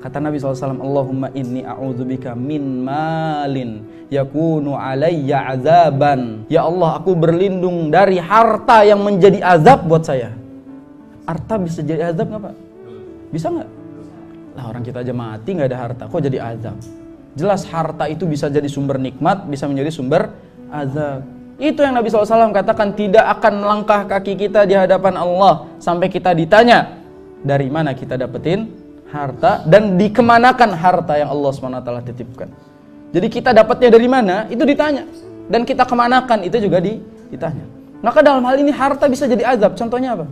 Kata Nabi SAW, Allahumma inni a'udzubika min malin yakunu alayya azaban. Ya Allah, aku berlindung dari harta yang menjadi azab buat saya. Harta bisa jadi azab nggak Pak? Bisa nggak? Lah orang kita aja mati nggak ada harta, kok jadi azab? Jelas harta itu bisa jadi sumber nikmat, bisa menjadi sumber azab. Itu yang Nabi SAW katakan, tidak akan melangkah kaki kita di hadapan Allah sampai kita ditanya, dari mana kita dapetin harta dan dikemanakan harta yang Allah SWT titipkan. Jadi kita dapatnya dari mana, itu ditanya. Dan kita kemanakan, itu juga ditanya. Maka dalam hal ini harta bisa jadi azab. Contohnya apa?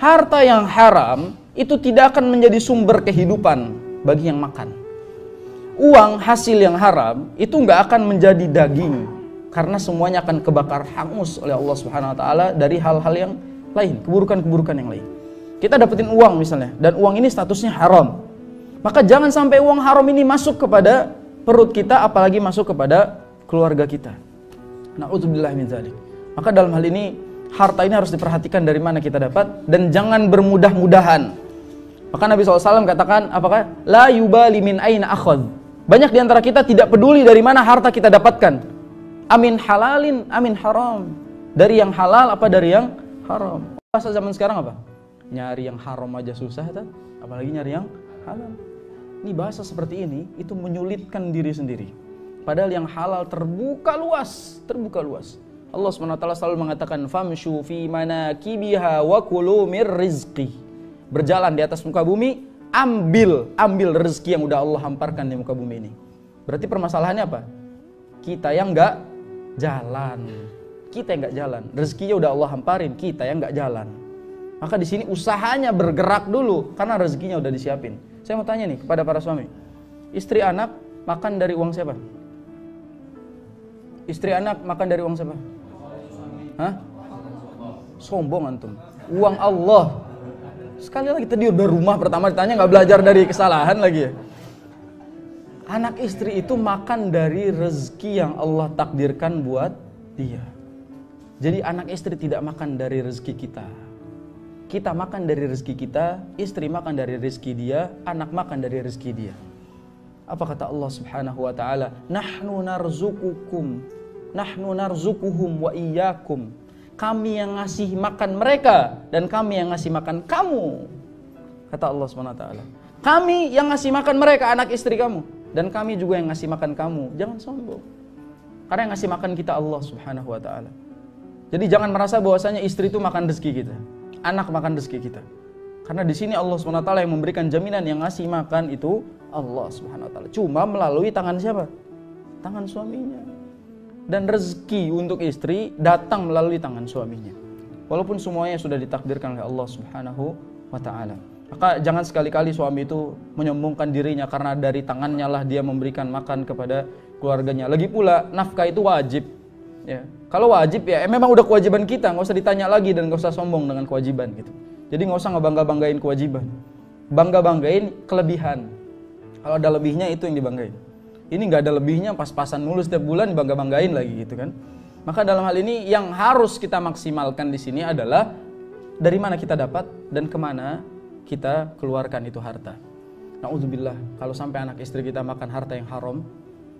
Harta yang haram itu tidak akan menjadi sumber kehidupan bagi yang makan. Uang hasil yang haram itu nggak akan menjadi daging, karena semuanya akan kebakar hangus oleh Allah Subhanahu Wa Taala dari hal-hal yang lain, keburukan-keburukan yang lain. Kita dapetin uang misalnya, dan uang ini statusnya haram. Maka jangan sampai uang haram ini masuk kepada perut kita, apalagi masuk kepada keluarga kita. Na'udzubillah min dzalik. Maka dalam hal ini, harta ini harus diperhatikan dari mana kita dapat, dan jangan bermudah-mudahan. Maka Nabi SAW katakan, apakah? La yubali min aina akhadh. Banyak di antara kita tidak peduli dari mana harta kita dapatkan. Amin halalin, amin haram. Dari yang halal apa dari yang haram. Bahasa zaman sekarang apa? Nyari yang haram aja susah, apalagi nyari yang halal. Ini bahasa seperti ini, itu menyulitkan diri sendiri. Padahal yang halal terbuka luas, terbuka luas. Allah SWT selalu mengatakan, famshu fi manakibiha wa kulu mir rizqi. Berjalan di atas muka bumi, ambil rezeki yang udah Allah hamparkan di muka bumi ini. Berarti permasalahannya apa? Kita yang enggak jalan. Kita yang enggak jalan. Rezekinya udah Allah hamparin, kita yang enggak jalan. Maka di sini usahanya bergerak dulu, karena rezekinya udah disiapin. Saya mau tanya nih kepada para suami, istri anak makan dari uang siapa? Istri anak makan dari uang siapa? Hah? Sombong antum. Uang Allah. Sekali lagi tadi udah rumah pertama ditanya, nggak belajar dari kesalahan lagi ya. Anak istri itu makan dari rezeki yang Allah takdirkan buat dia. Jadi anak istri tidak makan dari rezeki kita. Kita makan dari rezeki kita, istri makan dari rezeki dia, anak makan dari rezeki dia. Apa kata Allah Subhanahu wa taala? Nahnu narzukuhum wa iyyakum. Kami yang ngasih makan mereka dan kami yang ngasih makan kamu. Kata Allah Subhanahu wa taala. Kami yang ngasih makan mereka, anak istri kamu, dan kami juga yang ngasih makan kamu. Jangan sombong. Karena yang ngasih makan kita Allah Subhanahu wa taala. Jadi jangan merasa bahwasanya istri itu makan rezeki kita. Anak makan rezeki kita. Karena di sini Allah SWT yang memberikan jaminan, yang ngasih makan itu Allah SWT. Cuma melalui tangan siapa? Tangan suaminya. Dan rezeki untuk istri datang melalui tangan suaminya. Walaupun semuanya sudah ditakdirkan oleh Allah Subhanahu wa taala. Maka jangan sekali-kali suami itu menyombongkan dirinya karena dari tangannya lah dia memberikan makan kepada keluarganya. Lagi pula nafkah itu wajib. Ya. Kalau wajib ya memang udah kewajiban kita, nggak usah ditanya lagi dan nggak usah sombong dengan kewajiban gitu. Jadi nggak usah ngebangga-banggain kewajiban, bangga-banggain kelebihan. Kalau ada lebihnya itu yang dibanggain. Ini nggak ada lebihnya, pas-pasan mulu setiap bulan bangga-banggain lagi gitu kan. Maka dalam hal ini yang harus kita maksimalkan di sini adalah dari mana kita dapat dan kemana kita keluarkan itu harta. Na'udzubillah, kalau sampai anak istri kita makan harta yang haram,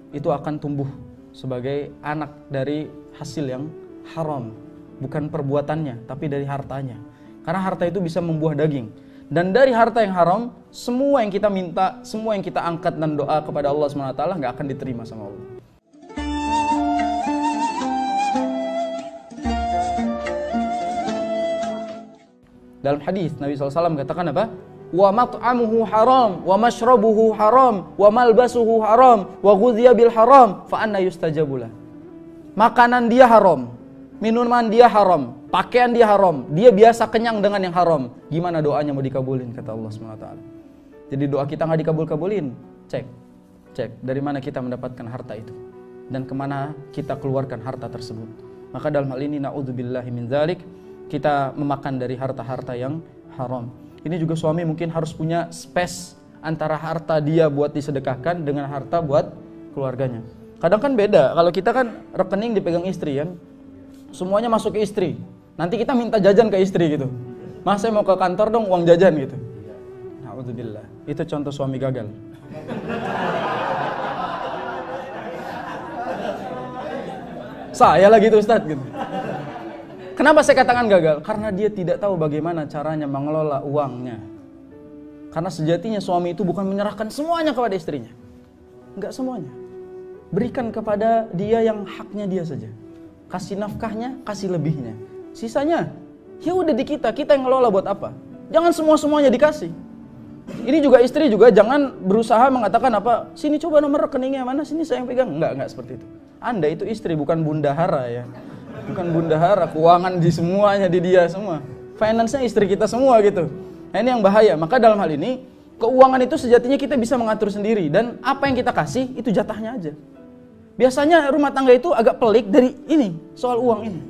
itu akan tumbuh sebagai anak dari hasil yang haram, bukan perbuatannya tapi dari hartanya. Karena harta itu bisa membuah daging, dan dari harta yang haram semua yang kita minta, semua yang kita angkat dan doa kepada Allah SWT nggak akan diterima sama Allah. Dalam hadis Nabi SAW katakan apa? Wa mat'amuhu haram, wa mashrabuhu haram, wa malbasuhu haram, wa ghudhiya bil haram, fa anna yustajabulah. Makanan dia haram, minuman dia haram, pakaian dia haram, dia biasa kenyang dengan yang haram. Gimana doanya mau dikabulin, kata Allah SWT. Jadi doa kita nggak dikabul-kabulin. Cek dari mana kita mendapatkan harta itu dan kemana kita keluarkan harta tersebut. Maka dalam hal ini na'udzubillahi min dzalik, kita memakan dari harta-harta yang haram. Ini juga suami mungkin harus punya space antara harta dia buat disedekahkan dengan harta buat keluarganya. Kadang kan beda, kalau kita kan rekening dipegang istri kan, semuanya masuk ke istri. Nanti kita minta jajan ke istri gitu. Mas saya mau ke kantor dong uang jajan gitu. Na'udzubillah, itu contoh suami gagal. Saya lagi itu Ustadz gitu. Kenapa saya katakan gagal? Karena dia tidak tahu bagaimana caranya mengelola uangnya. Karena sejatinya suami itu bukan menyerahkan semuanya kepada istrinya. Enggak semuanya. Berikan kepada dia yang haknya dia saja. Kasih nafkahnya, kasih lebihnya. Sisanya, ya udah di kita yang ngelola buat apa? Jangan semua-semuanya dikasih. Ini juga istri juga jangan berusaha mengatakan apa, sini coba nomor rekeningnya mana, sini saya yang pegang. Enggak seperti itu. Anda itu istri, bukan bundahara ya. Bukan bundahara, keuangan di semuanya di dia semua. Finance-nya istri kita semua gitu. Nah ini yang bahaya. Maka dalam hal ini, keuangan itu sejatinya kita bisa mengatur sendiri. Dan apa yang kita kasih, itu jatahnya aja. Biasanya rumah tangga itu agak pelik dari ini, soal uang ini.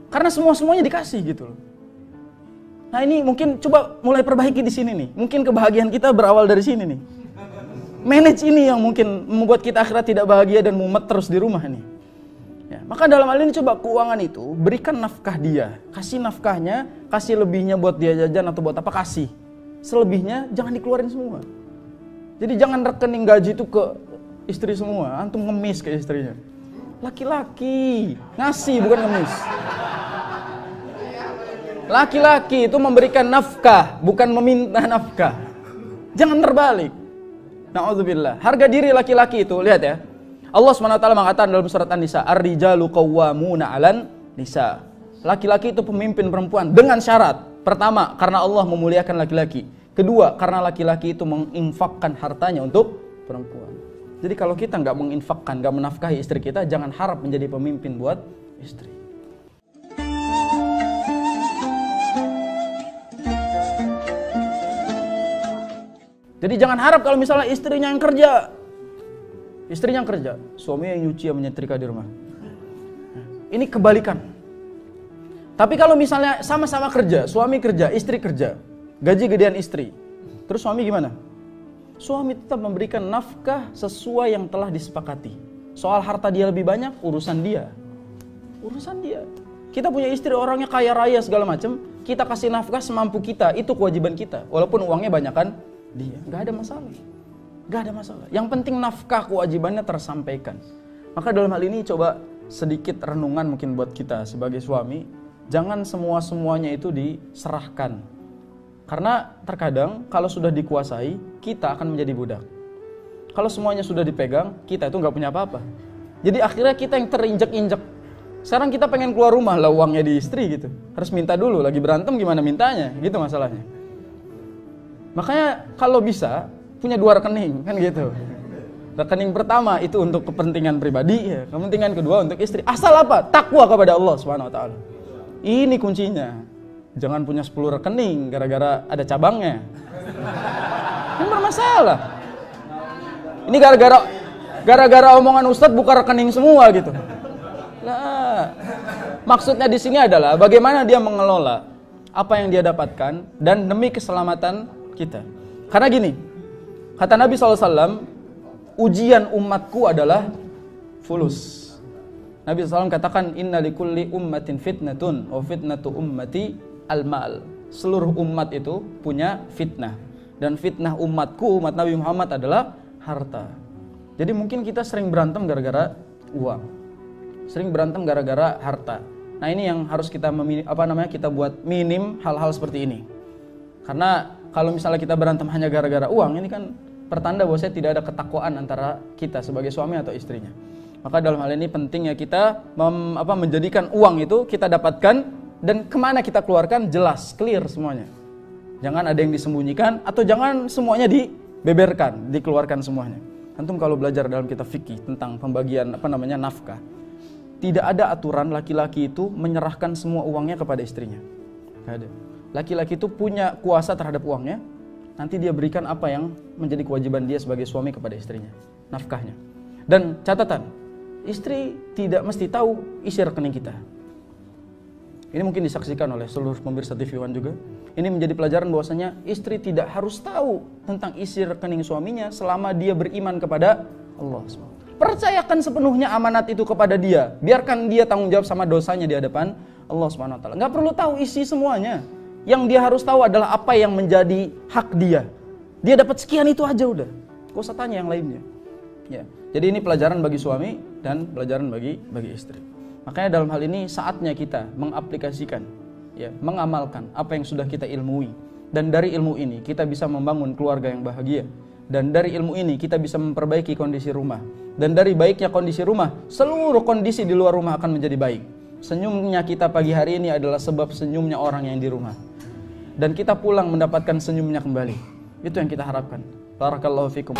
Karena semua-semuanya dikasih gitu loh. Nah ini mungkin coba mulai perbaiki di sini nih. Mungkin kebahagiaan kita berawal dari sini nih. Manage ini yang mungkin membuat kita akhirat tidak bahagia dan mumet terus di rumah nih. Ya, maka dalam hal ini coba keuangan itu berikan nafkah dia. Kasih nafkahnya, kasih lebihnya buat dia jajan atau buat apa, kasih. Selebihnya jangan dikeluarin semua. Jadi jangan rekening gaji itu ke istri semua. Antum ngemis ke istrinya. Laki-laki ngasih bukan ngemis. Laki-laki itu memberikan nafkah, bukan meminta nafkah. Jangan terbalik. Na'udzubillah. Harga diri laki-laki itu, lihat ya. Allah SWT mengatakan dalam surat An-Nisa, Ar-rijalu qawwamuna 'alan nisa. Laki-laki itu pemimpin perempuan dengan syarat. Pertama, karena Allah memuliakan laki-laki. Kedua, karena laki-laki itu menginfakkan hartanya untuk perempuan. Jadi kalau kita nggak menginfakkan, nggak menafkahi istri kita, jangan harap menjadi pemimpin buat istri. Jadi jangan harap kalau misalnya istrinya yang kerja, suaminya yang nyuci, yang menyetrika di rumah. Ini kebalikan. Tapi kalau misalnya sama-sama kerja, suami kerja, istri kerja, gaji gedean istri, terus suami gimana? Suami tetap memberikan nafkah sesuai yang telah disepakati. Soal harta dia lebih banyak, urusan dia. Kita punya istri orangnya kaya raya segala macam, kita kasih nafkah semampu kita, itu kewajiban kita. Walaupun uangnya banyakan dia, nggak ada masalah. Yang penting nafkah kewajibannya tersampaikan. Maka dalam hal ini coba sedikit renungan mungkin buat kita sebagai suami, jangan semuanya itu diserahkan. Karena terkadang kalau sudah dikuasai, kita akan menjadi budak. Kalau semuanya sudah dipegang, kita itu nggak punya apa-apa. Jadi akhirnya kita yang terinjek-injek. Sekarang kita pengen keluar rumah, lah uangnya di istri gitu. Harus minta dulu, lagi berantem gimana mintanya, gitu masalahnya. Makanya kalau bisa punya 2 rekening kan gitu. Rekening pertama itu untuk kepentingan pribadi, ya. Kepentingan kedua untuk istri. Asal apa? Takwa kepada Allah Subhanahu wa taala. Ini kuncinya. Jangan punya 10 rekening gara-gara ada cabangnya. Ini bermasalah. Ini gara-gara omongan Ustadz buka rekening semua gitu. Nah, maksudnya di sini adalah bagaimana dia mengelola apa yang dia dapatkan dan demi keselamatan kita. Karena gini, kata Nabi SAW, ujian umatku adalah fulus. Nabi SAW katakan, inna likulli ummatin fitnatun, wa fitnatu ummati al-mal. Seluruh umat itu punya fitnah. Dan fitnah umatku, umat Nabi Muhammad adalah harta. Jadi mungkin kita sering berantem gara-gara uang. Sering berantem gara-gara harta. Nah ini yang harus kita kita buat minim hal-hal seperti ini. Karena kalau misalnya kita berantem hanya gara-gara uang, ini kan pertanda bahwa tidak ada ketakwaan antara kita sebagai suami atau istrinya. Maka dalam hal ini pentingnya kita menjadikan uang itu kita dapatkan dan kemana kita keluarkan jelas, clear semuanya. Jangan ada yang disembunyikan atau jangan semuanya dibeberkan, dikeluarkan semuanya. Antum kalau belajar dalam kitab fikih tentang pembagian nafkah, tidak ada aturan laki-laki itu menyerahkan semua uangnya kepada istrinya. Tidak ada. Laki-laki itu punya kuasa terhadap uangnya, nanti dia berikan apa yang menjadi kewajiban dia sebagai suami kepada istrinya, nafkahnya. Dan catatan, istri tidak mesti tahu isi rekening kita. Ini mungkin disaksikan oleh seluruh pemirsa TV One juga. Ini menjadi pelajaran bahwasanya istri tidak harus tahu tentang isi rekening suaminya selama dia beriman kepada Allah SWT. Percayakan sepenuhnya amanat itu kepada dia. Biarkan dia tanggung jawab sama dosanya di hadapan Allah SWT. Nggak perlu tahu isi semuanya. Yang dia harus tahu adalah apa yang menjadi hak dia. Dia dapat sekian itu aja udah. Kau usah tanya yang lainnya. Ya. Jadi ini pelajaran bagi suami dan pelajaran bagi istri. Makanya dalam hal ini saatnya kita mengaplikasikan, ya, mengamalkan apa yang sudah kita ilmui. Dan dari ilmu ini kita bisa membangun keluarga yang bahagia. Dan dari ilmu ini kita bisa memperbaiki kondisi rumah. Dan dari baiknya kondisi rumah, seluruh kondisi di luar rumah akan menjadi baik. Senyumnya kita pagi hari ini adalah sebab senyumnya orang yang di rumah. Dan kita pulang mendapatkan senyumnya kembali. Itu yang kita harapkan. Barakallahu fikum.